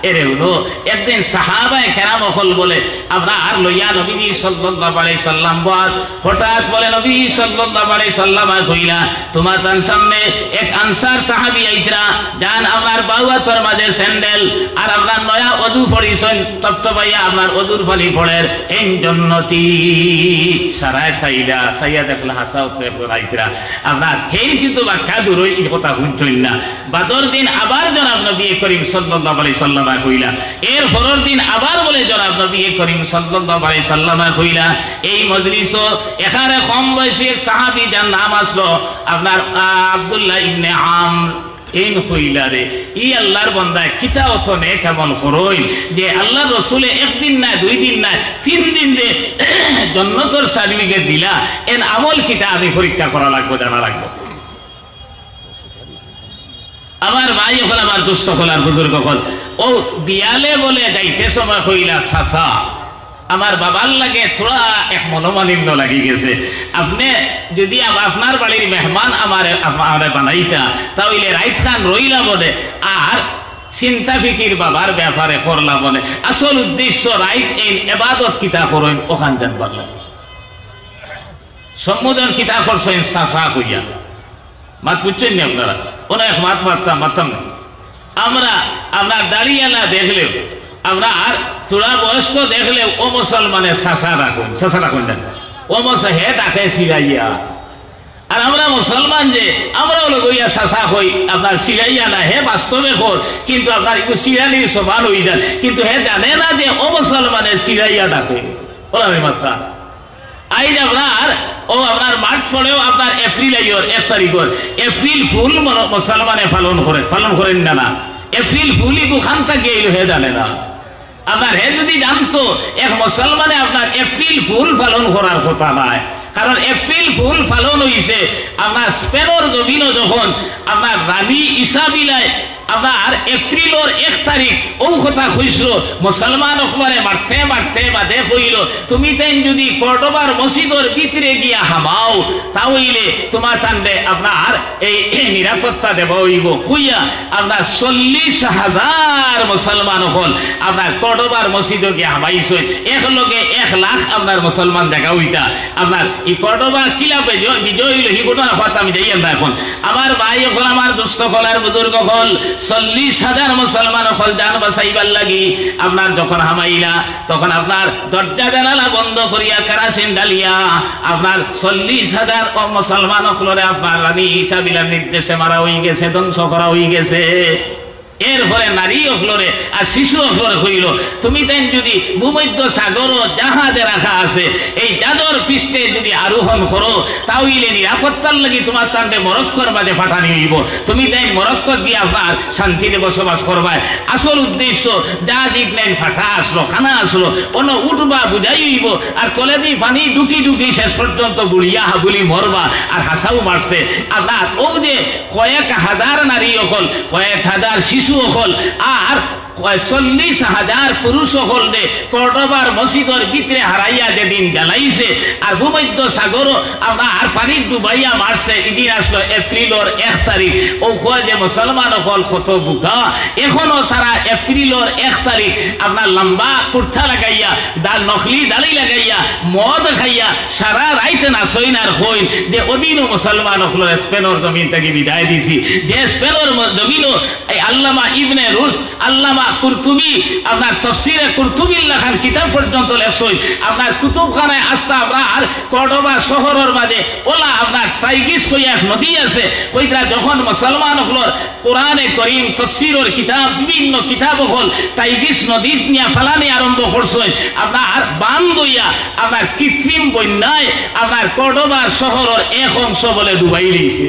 এরে হলো একদিন সাহাবায়ে কেরাম হল বলে আমরা আর লইয়া নবী সাল্লাল্লাহু আলাইহি সাল্লাম বাদ হঠাৎ বলে নবী সাল্লাল্লাহু আলাইহি সাল্লাম কইলা তোমার তার সামনে এক আনসার সাহাবী আইতরা জান আমার বাউয়া তোর মাঝে স্যান্ডেল আর আপনার নয়া ওযু পড়িছেন তপ্তবাইয়া আপনার ওযুর পানি পড়ের এই জন্নতি সারায় সাইয়া দেখলা হাসাও তো আইতরা আপনার হেই কিন্তু বাক্কা দূর এই কথা শুনছেন না বাদর দিন আবার জনাব নবী করিম সাল্লাল্লাহু আলাইহি সাল্লাম কইলা এর পরের দিন আবার বলে জনাব নবী করিম সাল্লাল্লাহু আলাইহি সাল্লাম কইলা এই মজলিসও এখানে কম বয়সী এক সাহাবী যার নাম আসলো আপনার আব্দুল্লাহ ইবনে আমর এই কইলা রে ই আল্লাহর বান্দা কিতা অথনে কেমন করই যে আল্লাহর রাসূলে একদিন না দুই দিন না তিন দিন যে জান্নাতের সার্টিফিকেট দিলা এর আমল কিতা আমি পরীক্ষা করা লাগবে জানা লাগবে আমার ভাই হল আমার দুস্থ হল আর বুজুর্গ হল ও বিয়ালে বলে যাইতে সময় হইলা চাচা আমার বাবার লাগে থোড়া এক মনোমালিন্য লাগি গেছে আপনি যদি আপনার বাড়ির মেহমান আমার বানাইতা তাহলে রাইত খান রইলা বলে আর চিন্তা ফিকির বাবার ব্যাপারে করলা বলে আসল উদ্দেশ্য রাইত এই ইবাদত কিতা করেন ওখান যান বললে সম্বোধন কিতা করছেন চাচা হইয়া মাত বুঝছেন নি আপনারা অনেক মাত মারতাম আমরা আপনার দাঁড়িয়েলা দেখলেও আমরা আর থোড়া বয়স্ক দেখলেও ও মুসলমানের চাচা রাখুন ও হে ডাকে সিরাইয়া আর আমরা মুসলমান যে আমরা লগইয়া চাচা হই আপনার সিরাইয়া না হে বাস্তবে কর কিন্তু আপনার সিরানির সমান হয়ে যান কিন্তু হে জানে না যে ও মুসলমানের সিরাইয়া ডাকে ওরা মাথা আইজ আপনার ও আপনার মার্চ পরেও আপনার এপ্রিল আইয়র 1 তারিখের এপ্রিল ফুল মুসলমানে পালন করেন না এপ্রিল ফুলই কোখান থেকে এলো হে জানে না আপনার হে যদি জানতো এক মুসলমানে আপনার এপ্রিল ফুল পালন করার কথা নাই কারণ এপ্রিল ফুল পালন হইছে আপনার স্পেনের জমিনও যখন আপনার রানী ইসাবিলায় আপনার এপ্রিলের 1 তারিখ ও কথা কইছিল মুসলমান ওখানে মারতে বাদে কইল তুমি তাই যদি কর্ডোবার মসজিদের ভিতরে গিয়া হামাও তাহলে তোমার তান্ডে আপনার এই নিরাপত্তা দেব হইব কইয়া আপনার 40,000 মুসলমান হল আপনার কর্ডোবার মসজিদে গিয়া হামাইছেন একলগে 1 লাখ আপনার মুসলমান দেখা হইতা আপনার এই কর্ডোবা কিলা বিজয় হইল হি ঘটনা কথা আমি যাই আমরা এখন আমার ভাই হল আমার দোস্ত হল আর বুজুর্গ হল 40,000 মুসলমান হল জান বাঁচাইবার লাগি আপনার যখন হামাইলা তখন আপনার দরজা জানালা বন্ধ করিয়া কেরাসিন ডালিয়া আপনার 40,000 মুসলমান হলরে আপনার রানী ইসাবিলার নির্দেশে মারা হয়ে গেছে ধ্বংস করা হয়ে গেছে এরপরে নারী অফলরে আর শিশু অফলরে হইল তুমি তাই যদি ভূমধ্য সাগর জাহাজে রাখা আছে এই জাহাজের পৃষ্ঠে যদি আরোহণ করো তাহলে নিরাপত্তার লাগি তোমার তান্ডে মরক্কোর মাঝে পাঠানি হইব তুমি তাই মরক্কো গিয়ে আপনার শান্তিতে বসবাস করবাই আসল উদ্দেশ্য জাহাজ ইগনাইন ফাটা আসলো খানা আসলো অন্য উঠবা বুঝাই হইব আর তলে দিয়ে পানি ঢুকি শেষ পর্যন্ত বুড়িয়া হাগুলি মরবা আর হাসাও মারছে আপনার ও যে কয়েক হাজার নারী অকল কয়েক হাজার শিশু হল আর 40,000 পুরুষ হল দে কর্ডোবার মসজিদের ভিতরে হারাইয়া যেদিন জ্বালাইছে আর ভূমধ্য সাগর আর পানি ডুবাইয়া মারছে এদিন আসলো এপ্রিলের 1 তারিখ ও কয় যে মুসলমান হল কত বুকা এখনো তারা এপ্রিলের 1 তারিখ আপনার লম্বা কুর্তা লাগাইয়া নকলি দালি লাগাইয়া মদ খাইয়া সারা রাইতে নাচইন আর হইন যে ওদিনও মুসলমান হল স্পেনের জমিন থেকে বিদায় দিছি যে স্পেনের জমিনও এই আল্লামা ইবনে রুশ আল্লামা কুরতুবি আপনার তাফসীরে কুরতুবির লেখার কিতাব পর্যন্ত লেখছই আপনার কুতুবখানায় আসতা আপনার কর্ডোবা শহরের মাঝে ওলা আপনার টাইগিস কইয়া নদী আছে কইরা যখন মুসলমান হলর কোরআনে করিম তাফসীরের কিতাব বিভিন্ন কিতাব হল টাইগিস নদী নিয়ে ফালানি আরম্ভ করছই আপনার বান দইয়া আপনার কৃত্রিম বন্যায় আপনার কর্ডোবা শহরের এক অংশ বলে ডুবাই দিয়েছে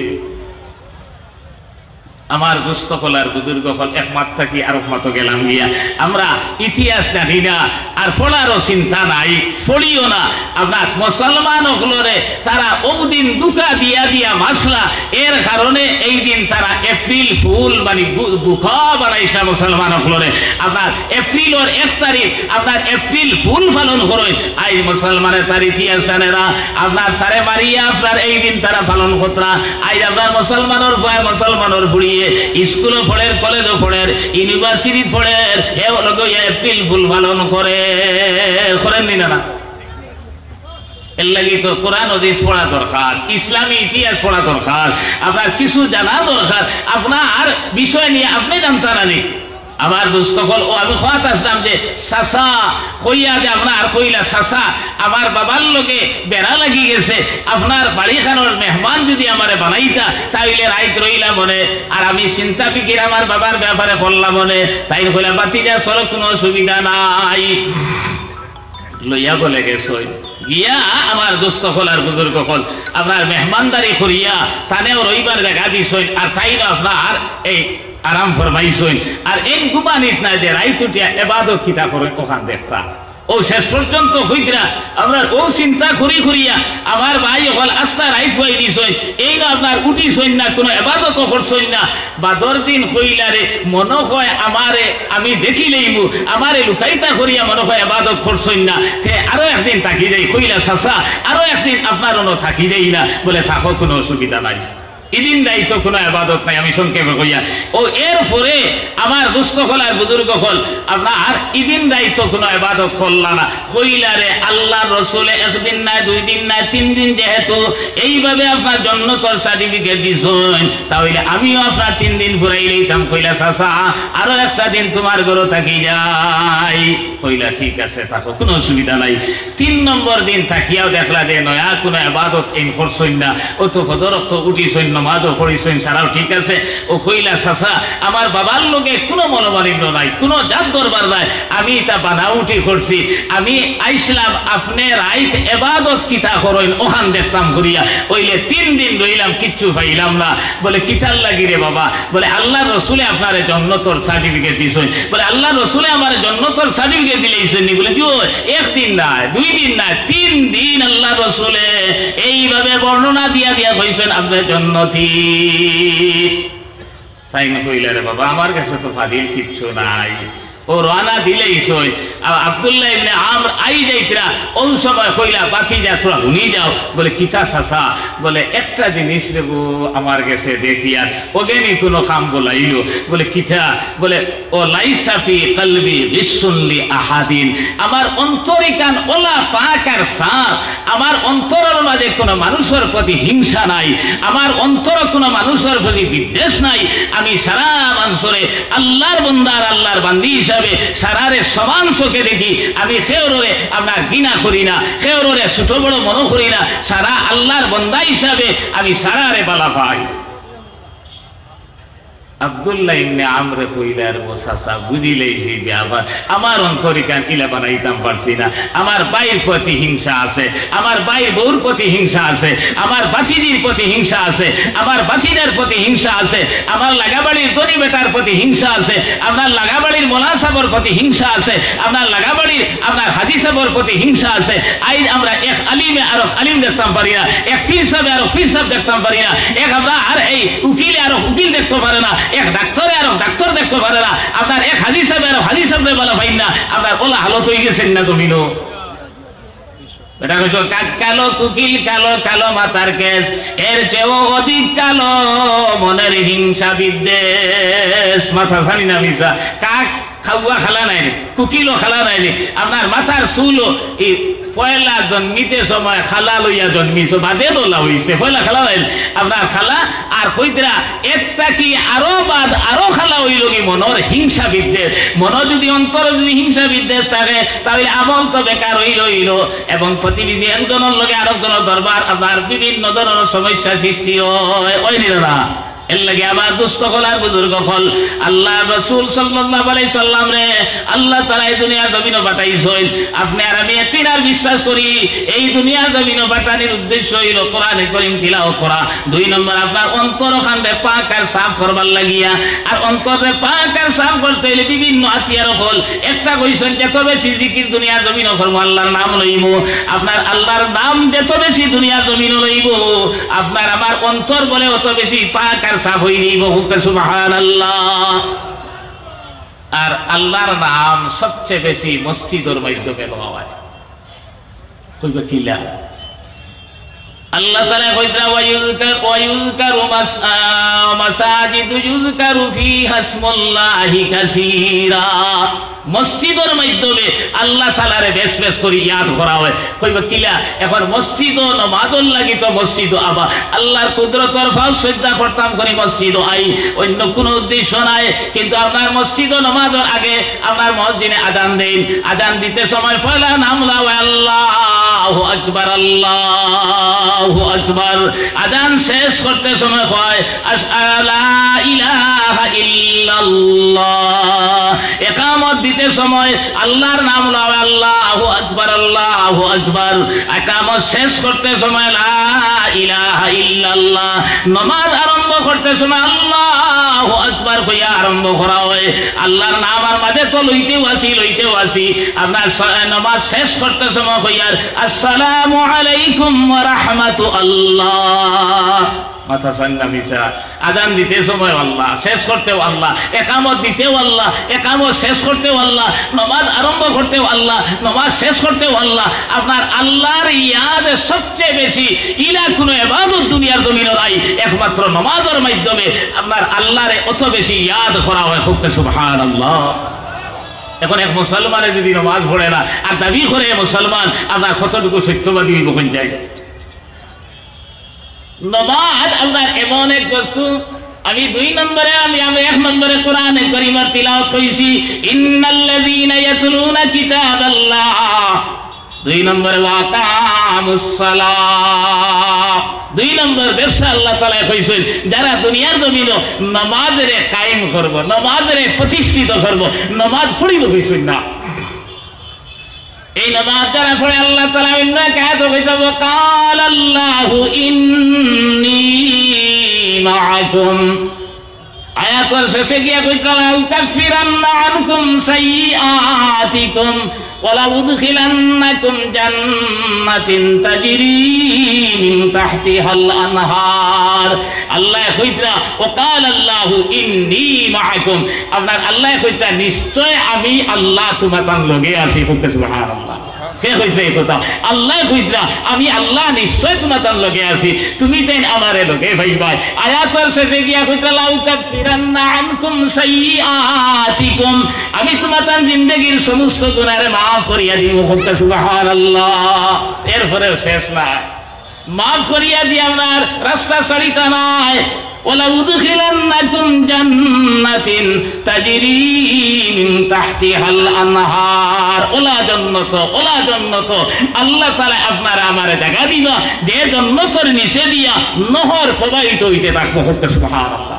আমার দুস্থ হল আর বুজুর্গ হল একমাত্র থাকি আর একমাত্র গেলাম গিয়া আমরা ইতিহাস জানি না আর পড়ারও চিন্তা নাই পড়িও না আপনার মুসলমান হলরে তারা ওদিন দুকা দিয়া মাসলা এর কারণে এই দিন তারা এপ্রিল ফুল মানে বুখা বানাইছে মুসলমান হলরে আপনার এপ্রিলের 1 তারিখ আপনার এপ্রিল ফুল পালন করেন আজ মুসলমানের তার ইতিহাস জানে না আপনার তারে মারিয়া আপনার এই দিন তারা পালন করতরা আজ আপনার মুসলমানের ভয় মুসলমানের বুড়ি গিয়ে স্কুলও পড়ের, কলেজও পড়ের, ইউনিভার্সিটি পড়ের, হে লোক এপ্রিল ফুল পালন করেননি না? এর লাগি তো কোরআন হাদিস পড়া দরকার, ইসলামী ইতিহাস পড়া দরকার, আপনার কিছু জানা দরকার, আপনার বিষয় নিয়ে আপনি জানতে নানি। আমার দোস্ত হল ও আমি খোয়াত আসলাম যে চাচা কইয়া যে আপনার কইলা চাচা আমার বাবার লগে বেড়া লাগি গেছে, আপনার বাড়িখানোর মেহমান যদি আমারে বানাইতা তাইলে রাইত রইলা মনে, আর আমি চিন্তা ফিকির আমার বাবার ব্যাপারে করলাম মনে, তাই কইলা বাতি যা চলো কোনো অসুবিধা নাই, লইয়া বলে গেছ গিয়া আমার দোস্ত হল আর বুজুর্গ হল আপনার মেহমানদারি করিয়া তানেও রবিবার দেখা দিছই, আর তাই না আপনার এই আরাম ফরমাইছই, আর এই গুমানিত না যে রাইত উঠিয়া এবাদত কিতা করে ওখান দেখতা ও শেষ পর্যন্ত হইতরা আপনার ও চিন্তা করি করিয়া আমার ভাই হল আস্তা রাইত হয়ে দিছই, এই না আপনার উঠিছই না, কোনো এবাদত করছই না, বা 10 দিন হইলারে মনে হয় আমারে আমি দেখিলেই মু আমারে লুকাইতা করিয়া মনে হয় এবাদত করছই না, তে আরো একদিন থাকি যাই কইলা চাচা আরো একদিন আপনার অন্য থাকি যাই না, বলে থাকো কোনো অসুবিধা নাই, এদিন দায়িত্ব কোনো আবাদত নাই, আমি সংক্ষেপে কইয়া ও এরপরে আমার দুস্থ হল আর বুজুর্গ হল আপনার ইদিন দায়িত্ব কোনো আবাদত করলা না, কইলারে আল্লাহ রসুলে 1 দিন নাই 2 দিন নাই 3 দিন যেহেতু এইভাবে আপনার জন্নতর সার্টিফিকেট দিছেন, তাহলে আমিও আপনার 3 দিন ফুরাই লইতাম, কইলা চাচা আরো একটা দিন তোমার ঘরে থাকি যাই, কইলা ঠিক আছে থাকো কোনো অসুবিধা নাই। 3 নম্বর দিন থাকিয়াও দেখলা যে নয়া কোনো আবাদত এই করছই না, ও তো ফজরত উঠিছই নামাজও পড়িছই সারাও ঠিক আছে, ও কইলা চাচা আমার বাবার লোকে কোনো মনোমালিন্য নাই, কোনো জাত দরবার নাই, আমি তা বানাউটি করছি, আমি আইসলাম আপনি রাইত এবাদত কিতা করেন ওখান দেখতাম ঘুরিয়া, ওইলে 3 দিন রইলাম কিচ্ছু পাইলাম না, বলে কিতার লাগি রে বাবা, বলে আল্লাহ রসুলে আপনার জন্নতর সার্টিফিকেট দিছেন, বলে আল্লাহ রসুলে আমার জন্নতর সার্টিফিকেট দিলেইছেন নি, বলে দিও 1 দিন নাই 2 দিন নাই 3 দিন আল্লাহ রসুলে এইভাবে বর্ণনা দিয়া দিয়া কইছেন আপনার জন্নতি, তাই না কইলা রে বাবা আমার কাছে তো ফাদিল কিচ্ছু নাই, ও রানা দিলেই সই আব্দুল্লাহ ইবনে আমর আই যাইতরা ওই সময় কইলা বাতি যা তোরা শুনি যাও, বলে কিতা চাচা, বলে একটা জিনিস রে গো আমার কাছে দেখিয়া ওগেনি কোনো কাম বলাইলো, বলে কিতা, বলে ও লাইসা ফি কলবি গিসুল্লি আহাদিন, আমার অন্তরিকান ওলা পাক আর সাফ, আমার অন্তরের মাঝে কোনো মানুষের প্রতি হিংসা নাই, আমার অন্তর কোনো মানুষের প্রতি বিদ্বেষ নাই, আমি সারা মানুষরে আল্লাহর বন্দার আল্লাহর বান্দি হিসাবে সারারে সমান চোখে দেখি, আমি খেওরে আপনার ঘৃণা করি না, খেওরে ছোট বড় মনে করি না, সারা আল্লাহর বন্দা হিসাবে আমি সারারে বালা পাই। আব্দুল্লাহ ইবনে আমর কইলার চাচা বুঝিলেইছি ব্যাপার, আমার অন্তরিকান ইলা বানাইতাম পারছি না, আমার ভাইয়ের প্রতি হিংসা আছে, আমার ভাইয়ের বউর প্রতি হিংসা আছে, আমার বাচিদির প্রতি হিংসা আছে, আমার বাচিদার প্রতি হিংসা আছে, আমার লাগাবাড়ির গনি বেটার প্রতি হিংসা আছে, আপনার লাগাবাড়ির মোলা সাহেবের প্রতি হিংসা আছে, আপনার লাগাবাড়ির আপনার হাজি সাহেবের প্রতি হিংসা আছে, আইজ আমরা এক আলিমে আরো আলিম দেখতাম পারি না, এক পীর সাহেবে আরো পীর সাহেব দেখতাম পারি না, এক আমরা আর এই উকিলে আরো উকিল দেখতে পারে না, এক ডাক্তারে আরো ডাক্তার দেখতে পারে না, আপনার এক হাজি সাহেব আরো হাজি সাহেবের বলা পাই না, আপনার ওলা হালত হয়ে গেছেন না জমিনও, এটা হচ্ছে কালো কুকিল কালো কালো মাথার কেস, এর চেয়েও অধিক কালো মনের হিংসা বিদ্বেষ, মাথা জানি না মিশা কাক খাওয়া খালা নাই, কুকিলও খালা নাই, আপনার মাথার চুলও এই পয়লা জন্মিতে সময় খালা লইয়া জন্মিছ বাদে দোলা হইছে, পয়লা খালা হইল আপনার খালা আর হইতরা একটা কি আরো বাদ আরো খালা হইল কি মনের হিংসা বিদ্বেষ, মন যদি অন্তর যদি হিংসা বিদ্বেষ থাকে তাহলে আমল তো বেকার হইল, এবং প্রতিবেশী একজনের লগে আরেকজনের দরবার আপনার বিভিন্ন ধরনের সমস্যা সৃষ্টি হয় না, এর লাগে আমার দুস্থ হল আর বুজুর্গ হল আল্লাহ রসুল সাল্লাল্লাহু আলাইহি সাল্লাম রে আল্লাহ তাআলা এই দুনিয়ার জমিনে পাঠাইছেন, আপনি আর আমি একদিনার বিশ্বাস করি এই দুনিয়ার জমিনে পাঠানোর উদ্দেশ্য হইল কোরআনে কারীম তিলাওয়াত করা, 2 নম্বর আপনার অন্তরখানে পাক আর সাফ করবার লাগিয়া, আর অন্তরে পাক আর সাফ করতে হইলে বিভিন্ন হাতিয়ার হল, একটা কইছেন যত বেশি জিকির দুনিয়ার জমিনে করব আল্লাহর নাম লইব, আপনার আল্লাহর নাম যত বেশি দুনিয়ার জমিনে লইব আপনার আমার অন্তর বলে অত বেশি পাক আর সাফ হয়ে যাইব, সুবহানাল্লাহ। আর আল্লাহর নাম সবচেয়ে বেশি মসজিদের মাধ্যমে লওয়া হয়, কইবা কিলা আল্লাহ তাআলা কইতা ওয়ায়ুযকারু মাসাজিদু ইউযকারু ফিহা ইসমুল্লাহি কাসীরা। মসজিদের মাধ্যমে আল্লাহ তাআলারে বেশ বেশ করে ইয়াদ করা হয়। কইবা কিলা এখন মসজিদ ও নামাজের লাগি তো মসজিদ আবার আল্লাহর কুদরতের ফাও শ্রদ্ধা করতাম করি মসজিদ আই, অন্য কোনো উদ্দেশ্য নাই। কিন্তু আপনার মসজিদ ও নামাজের আগে আপনার মসজিদে আযান দেন, আযান দিতে সময় পয়লা নাম লাও আল্লাহু আকবার আল্লাহু আকবার। আযান শেষ করতে সময় হয় লা ইলাহা ইল্লাল্লাহ। ইকামত দিতে সময় আল্লাহর নাম লাও আল্লাহু আকবার আল্লাহু আকবার। ইকামত শেষ করতে সময় লা ইলাহা ইল্লাল্লাহ। নামাজ আরম্ভ করতে সময় আল্লাহু আকবার কইয়া আরম্ভ করা হয়। আল্লাহর নাম আর মাঝে তো লইতেও আসি আপনার নামাজ শেষ করতে সময় কইয়ার আসসালামু আলাইকুম ওয়া রাহমাতুল্লাহ। মাথা সান্না মিশা আযান দিতে সময় আল্লাহ, শেষ করতেও আল্লাহ, ইকামত দিতেও আল্লাহ, ইকামত শেষ করতেও আল্লাহ, নামাজ আরম্ভ করতেও আল্লাহ, নামাজ শেষ করতেও আল্লাহ। আপনার আল্লাহর ইয়াদ সবচেয়ে বেশি ইলা কোনো ইবাদত দুনিয়ার জমিনে নাই, একমাত্র নামাজের মাধ্যমে আপনার আল্লাহরে অত বেশি ইয়াদ করা হয়। সুবহানাল্লাহ। এখন এক মুসলমানে যদি নামাজ পড়ে না আর দাবি করে মুসলমান, আপনার কতটুকু সত্যবাদী বকুন যায়। নামাজ আপনার এমন এক বস্তু, আমি 2 নম্বরে আমি 1 নম্বরে কোরআনে কারীমের তিলাওয়াত কইছি ইন্নাল্লাযীনা ইয়াতলুনা কিতাবাল্লাহ। 2 নম্বরে ওয়াকামুস সালাহ। 2 নম্বর ব্যবসা আল্লাহ তাআলা কইছেন যারা দুনিয়ার জমিনে নামাজের কায়েম করব, নামাজের প্রতিষ্ঠিত করব, নামাজ পড়িব কইছেন না। এই নামাজ যারা পড়ে আল্লাহ তাআলা ইন্না কায়াত কইতাব কাল আল্লাহু ইন্নী মাআকুম। আয়াতের শেষে গিয়া কইতাল কাফিরান্না আনকুম সাইয়্যাতিকুম ওয়া লা উদখিলান্নাকুম জান্নাতিন তাজরি মিন তাহতিহাল আনহার। আল্লাহ কইতা ও কাল আল্লাহু ইন্নী মাআকুম। আপনার আল্লাহ কইতা নিশ্চয় আমি আল্লাহ তোমাদের লগে আছি। সুবহানাল্লাহ। কে কইছে এই কথা? আল্লাহ কইতা আমি আল্লাহ নিশ্চয় তোমাদের লগে আছি, তুমি তাই আমারে লগে ভাইবা। আয়াতের শেষে গিয়া কইতা লাউ কাফিরান্না আনকুম সাইয়্যাতিকুম, আমি তোমাদের জিন্দেগীর সমস্ত গুনাহরে মাফ করিয়া দিব। সুবহানাল্লাহ। এরপরে শেষ না, মাফ করিয়া দিয়ে আপনার রাস্তা ছাড়িতা নাই। ওয়ালা উদখিলান্নাকুম জান্নাতিন তাজরি মিন তাহতিহাল আনহার। ওলা জান্নাত, ওলা জান্নাত আল্লাহ তাআলা আপনার আমারে জায়গা দিবা যে জান্নাতের নিচে দিয়া নহর প্রবাহিত হইতে থাকবে। সুবহানাল্লাহ।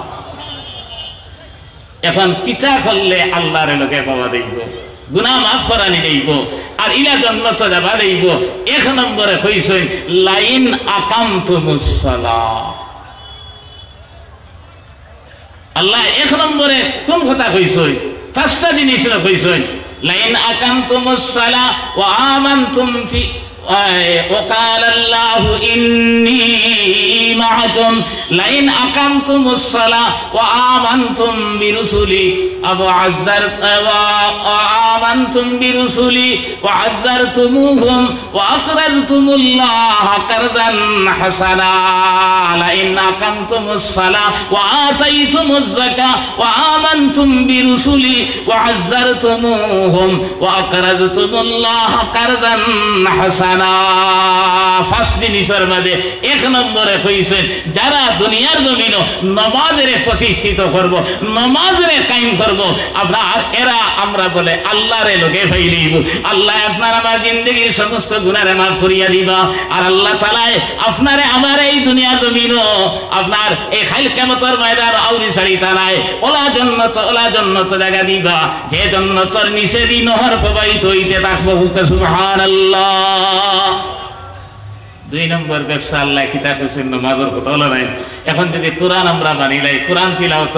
এখন কিতা করলে আল্লাহর লগে পাওয়া যাইব, গুনাহ মাফ করানি যাইব আর ইলা জান্নাত যাবা যাইব। 1 নম্বরে কইছেন লাইন আকামতুমুস সালাহ। আল্লাহ 1 নম্বরে কোন কথা কইছেন? 5টা জিনিস কইছেন। লাইন আকামতুমুস সালাহ ওয়া আমানতুম ফি وقال الله إني معكم لئن أقمتم الصلاة وآمنتم برسلي وآمنتم برسلي وعزرتموهم وأقرضتم الله قرضا حسنا لئن أقمتم الصلاة وآتيتم الزكاة وآمنتم برسلي وعزرتموهم وأقرضتم الله قرضا حسنا। 5 জিনিসের মধ্যে 1 নম্বরে কইছেন যারা দুনিয়ার জমিনে নামাজের প্রতিষ্ঠিত করব, নামাজের কায়েম করব, আপনার এরা আমরা বলে আল্লাহরে লগে পাইলিব। আল্লাহ আপনার আমার জিন্দেগীর সমস্ত গুনাহরে মাফ করিয়া দিবা। আর আল্লাহ তাআলা আপনারে আমার এই দুনিয়ার জমিনে আপনার এই খাইল কিয়ামতের ময়দান আউরি ছাড়িতা নাই। ওলা জান্নাত জায়গা দিবা যে জান্নাতের নিচে দি নহর প্রবাহিত হইতে থাকবো। সুবহানাল্লাহ। 2 নম্বর ব্যবসা আল্লাহ কিতাব হোসেন নামাজের কথা বলা নাই। এখন যদি কোরআন আমরা মানিলাই, কোরআন তিলাওয়াত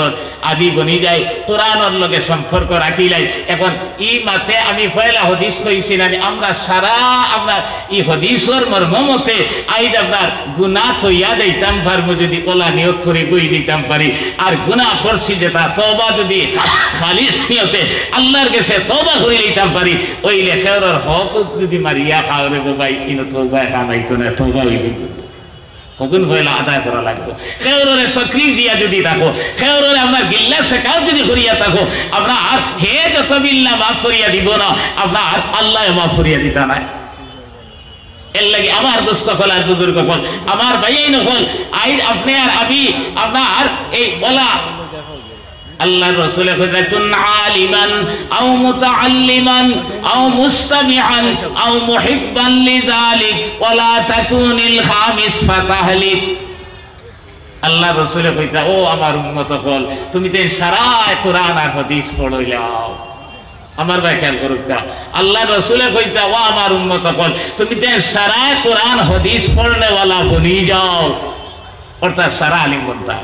আদি বনি যায়, কোরআনের লগে সম্পর্ক রাখিলাই। এখন ই মাতে আমি পয়লা হদিস কইছিলাম, আমরা সারা আপনার ই হদিসের মর্মমতে আইজ আপনার গুনাহ থইয়া দিতাম পারবো যদি ওলা নিয়ত করে বই দিতাম পারি। আর গুনাহ করছি যেটা তওবা যদি খালিস নিয়তে আল্লাহর কাছে তওবা করে লইতাম পারি, ওই লেখার হক যদি মারিয়া খাওয়ারে ভাই ইনো তওবা খানাইতো না, তওবা হইবে। হুকুম হইলে আদায় করা লাগবে। কেউরে তকলিফ দিয়া যদি থাকো, কেউরে আপনার গিল্লা শেখাও যদি করিয়া থাকো, আপনার হে যত বিল্লা মাফ করিয়া দিব না, আপনার আল্লাহ মাফ করিয়া দিতা নাই। এর লাগে আমার দোস্ত ফল আর বুজুর্গ ফল, আমার ভাইয়াই নফল, আই আপনি আর আমি আপনার এই বলা আল্লাহ রাসূলে কইতা কুন আলিমান আও মুতাআল্লিমান আও মুস্তামিআন আও মুহিব্বান লিযালিক ওয়ালা তাকুনিল খামিস ফাতাহলিক। আল্লাহ রাসূলে কইতা ও আমার উম্মত ফল, তুমি তো সারা কোরআন আর হাদিস পড়লাও। আমার ভাই খেয়াল করুক, আল্লাহ রাসূলে কইতা ও আমার উম্মত ফল, তুমি তো সারা কোরআন হাদিস পড়নে ওয়ালা বনি যাও, অর্থাৎ সারা আলিম বনতা।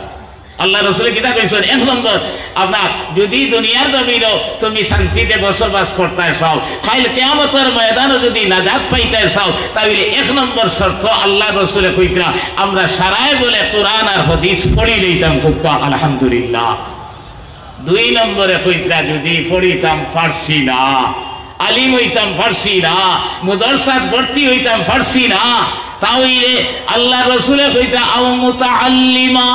আল্লাহ রাসূল কিতা কইছেন, এক নম্বর আপনার যদি দুনিয়ার জমিনও তুমি শান্তিতে বসবাস করতে চাও, কাল কিয়ামতের ময়দানে যদি নাজাত পাইতে চাও, তাহলে এক নম্বর শর্ত আল্লাহ রাসূলে কইতা আমরা সারায় বলে কোরআন আর হাদিস পড়ি লইতাম, খুব আলহামদুলিল্লাহ। দুই নম্বরে কইতা যদি পড়িতাম ফার্সি না, আলিম হইতাম ফার্সি না, মুদরসাত ভর্তি হইতাম ফার্সি না, তাহলে আল্লাহ রাসূলে কইতা আও মুতাআল্লিমা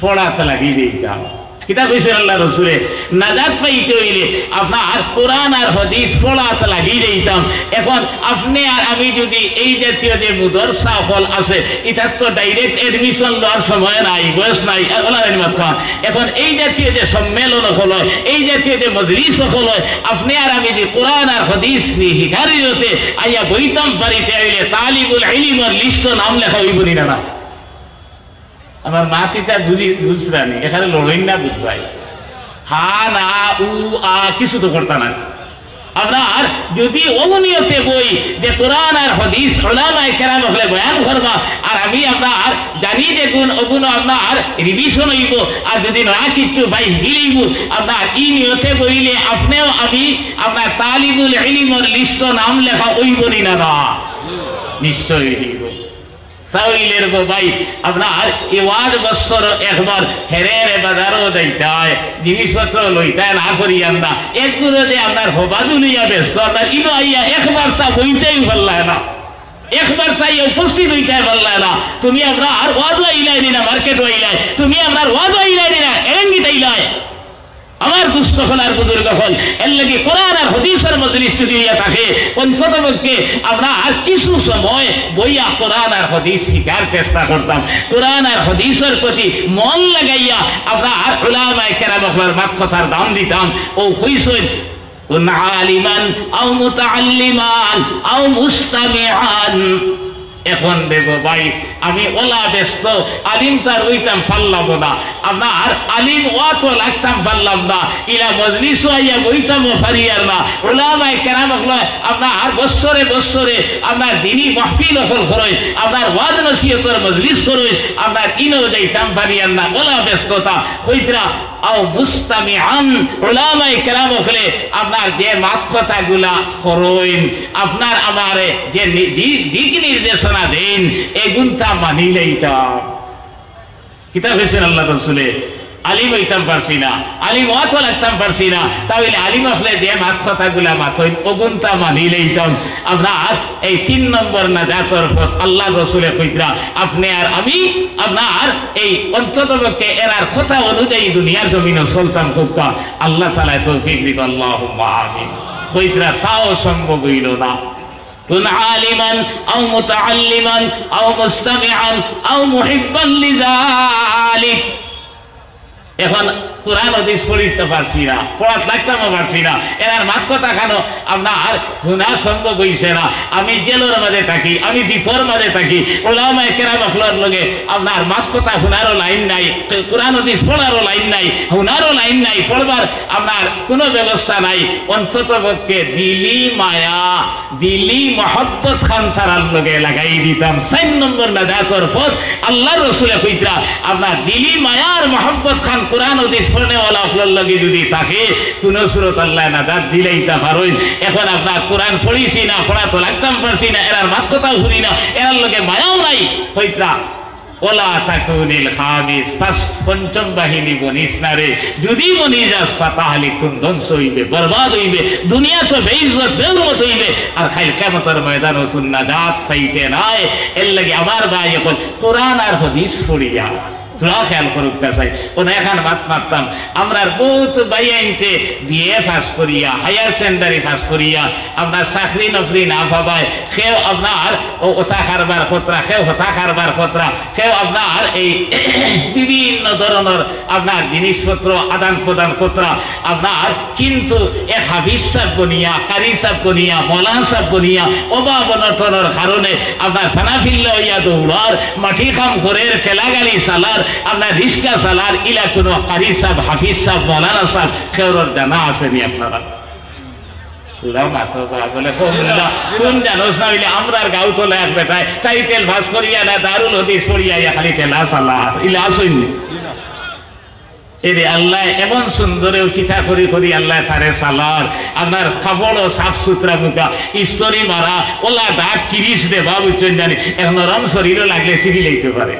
পড়াতে লাগি দিতাম। কিতা কইছেন আল্লাহ রাসূলে, নাজাত পাইতে হইলে আপনার কোরআন আর হাদিস পড়াতে লাগি দিতাম। এখন আপনি আর আমি যদি এই জাতীয় যে মুদরসা ফল আছে, এটার তো ডাইরেক্ট এডমিশন লওয়ার সময় নাই, বয়স নাই, এখন এই জাতীয় যে সম্মেলন হল, এই জাতীয় যে মজলিস হল, আপনি আর আমি যে কোরআন আর হাদিস হিকারিতে আইয়া বইতাম পারিতে হইলে তালিবুল ইলমের লিস্ট নাম লেখা হইব না। আমার মা চিতা বুঝরানি, এখানে লড়াই না বুঝবাই, হা না উ আ কিছু তো করতা না। আপনার যদি অমনিয়তে বই যে কোরআন আর হাদিস উলামায়ে কেরাম হলে বয়ান করবা, আর আমি আপনার জানি যে গুণ অগুণ আপনার রিভিশন হইব, আর যদি না কিছু ভাই হিলিব আপনার ই নিয়তে বইলে আপনিও আমি আপনার তালিবুল ইলমের লিস্ট নাম লেখা হইবনি না, নিশ্চয়ই হইব। তাইলের ভাই আপনার ওয়াজ বছর একবার হেরে বাজারও যাইতায়, জিনিসপত্র লইতায় না করিয়ান না, একগুলো যে আপনার হবাজু লইয়া ব্যস্ত, আপনার ইনো আইয়া একবার তা বইতেই পারলায় না, একবার তাই উপস্থিত হইতে পারলায় না। তুমি আপনার ওয়াজ আইলাই না, মার্কেট আইলাই, তুমি আপনার ওয়াজ আইলাই না, এরেঙ্গিত আইলাই। আমার দুস্থ হল আর বুজুর্গ হল, এর লাগে কোরআন আর হাদিসের মজলিস যদি হইয়া থাকে, অন্ততপক্ষে আমরা আর কিছু সময় বইয়া কোরআন আর হাদিস শিখার চেষ্টা করতাম, কোরআন আর হাদিসের প্রতি মন লাগাইয়া আমরা আর উলামায়ে কেরামের মাত কথার দাম দিতাম। ও হইছেন কুন আলিমান আও মুতাআল্লিমান আও মুস্তামিআন। এখন দেখো ভাই, আমি ওলা ব্যস্ত, আলিম তার হইতাম পারলাম না, আপনার আলিম ওয়া তো লাগতাম পারলাম না, ইলা মজলিস আইয়া বইতাম পারিয়ার না। উলামায়ে কেরাম আপনার বৎসরে বৎসরে আপনার দিনই মাহফিল হল করই, আপনার ওয়াজ নসিহতের মজলিস করই, আপনার ইনো যাইতাম পারিয়ার না, ওলা ব্যস্ততা হইতরা। আও মুস্তামিআন, উলামায়ে কেরাম হলে আপনার যে মাত কথাগুলা করইন, আপনার আমারে যে দিক নির্দেশনা দেন, এগুনটা মানি লইতাম। কিতাব হয়েছেন আল্লাহ রাসূলে, আলিম হইতাম পারছি না, আলিম ওয়াত লাগতাম পারছি না, তাহলে আলিম আসলে যে মাত কথাগুলা মাথইন ওগুনটা মানি লইতাম। আপনার এই 3 নম্বর নাজাতের পথ আল্লাহ রাসূলে কইতরা আপনি আর আমি আপনার এই অন্ততপক্ষে এরার কথা অনুযায়ী দুনিয়ার জমিনে চলতাম। খুব আল্লাহ তাআলা তৌফিক দিত, আল্লাহুম্মা আমিন। কইতরা তাও সম্ভব হইল না। কুন আলিমান আও মুতাআল্লিমান আও মুস্তামিআন আও মুহিব্বান লিযালিক। এখন কোরআন হাদিস পড়িতে পারছি না, পড়াত লাগতামও পারছি না, এনার মাত কথা খানো আপনার হুনা সম্ভব হইছে না। আমি জেলের মাঝে থাকি, আমি দ্বীপের মাঝে থাকি, উলামায়ে কেরাম আসলার লগে আপনার মাত কথা হুনারও লাইন নাই, কোরআন হাদিস পড়ারও লাইন নাই, হুনারও লাইন নাই, পড়বার আপনার কোনো ব্যবস্থা নাই। অন্তত পক্ষে দিলি মায়া, দিলি মহব্বত খান তারার লগে লাগাই দিতাম। 4 নম্বর নাজাতের পথ আল্লাহ রাসূলে কইতরা আপনার দিলি মায়ার মহব্বত খান কোরআন হাদিস পড়নেওয়ালা আপনার লগে যদি থাকে, কোন সুরত আল্লাহ নাজাত দিলেই তা পারইন। এখন আপনার কোরআন পড়িছি না, পড়া তো লাগতাম পারছি না, এরার মাত কথাও শুনি না, এরার লগে মায়াও নাই, কইতরা ওলা তাকুনিল খামিস, পঞ্চম বাহিনী বনিস না রে, যদি বনি যাস ফাতাহালি তুন ধ্বংস হইবে, বরবাদ হইবে, দুনিয়া তো বেইজ্জত বেউরমত হইবে, আর খাইল কিয়ামতের ময়দান তুন নাজাত পাইতে নাই। এর লাগি আমার ভাই এখন কোরআন আর হাদিস পড়িয়া তোরা খেয়াল করুক পেশাই ওনা এখন ভাত মারতাম। আমরা বহুত বাইয়াইনতে বিএ পাস করিয়া, হায়ার সেকেন্ডারি পাস করিয়া আপনার চাকরি নকরি না পাবায়, সেও আপনার ওটা কারবার খতরা, সেও হতা কারবার খতরা, সেও আপনার এই বিভিন্ন ধরনের আপনার জিনিসপত্র আদান প্রদান খতরা আপনার, কিন্তু এক হাফিজ সাহেব বনিয়া, কারি সাহেব বনিয়া, মৌলানা সাহেব বনিয়া অভাব অনটনের কারণে আপনার ফানাফিল্লা হইয়া দৌড়ার, মাটি কাম করে ঠেলা গাড়ি চালার, আপনার রিক্সা চালার, ইলা কোনো কারি সাহেব, হাফিজ সাহেব, মৌলানা সাহেব খেউরর জানা আসেনি আপনারা? তোরাও মাথো বলে তুম জানোস না হইলে আমরার গাঁও তোলা এক বেটায় তাই তেল ভাস করিয়া না দারুল হদিস পড়িয়া খালি ঠেলা চালা, ইলা আসইনি। এরে আল্লাহ এমন সুন্দরেও কিতা করি করি আল্লাহ তারে সালার, আপনার কাপড়ও সাফ সুতরা মুখা, ইস্তরি মারা, ওলা দাঁত কিরিস দে বাবু চন জানি, এখন নরম শরীরও লাগলে সিঁড়ি লইতে পারে।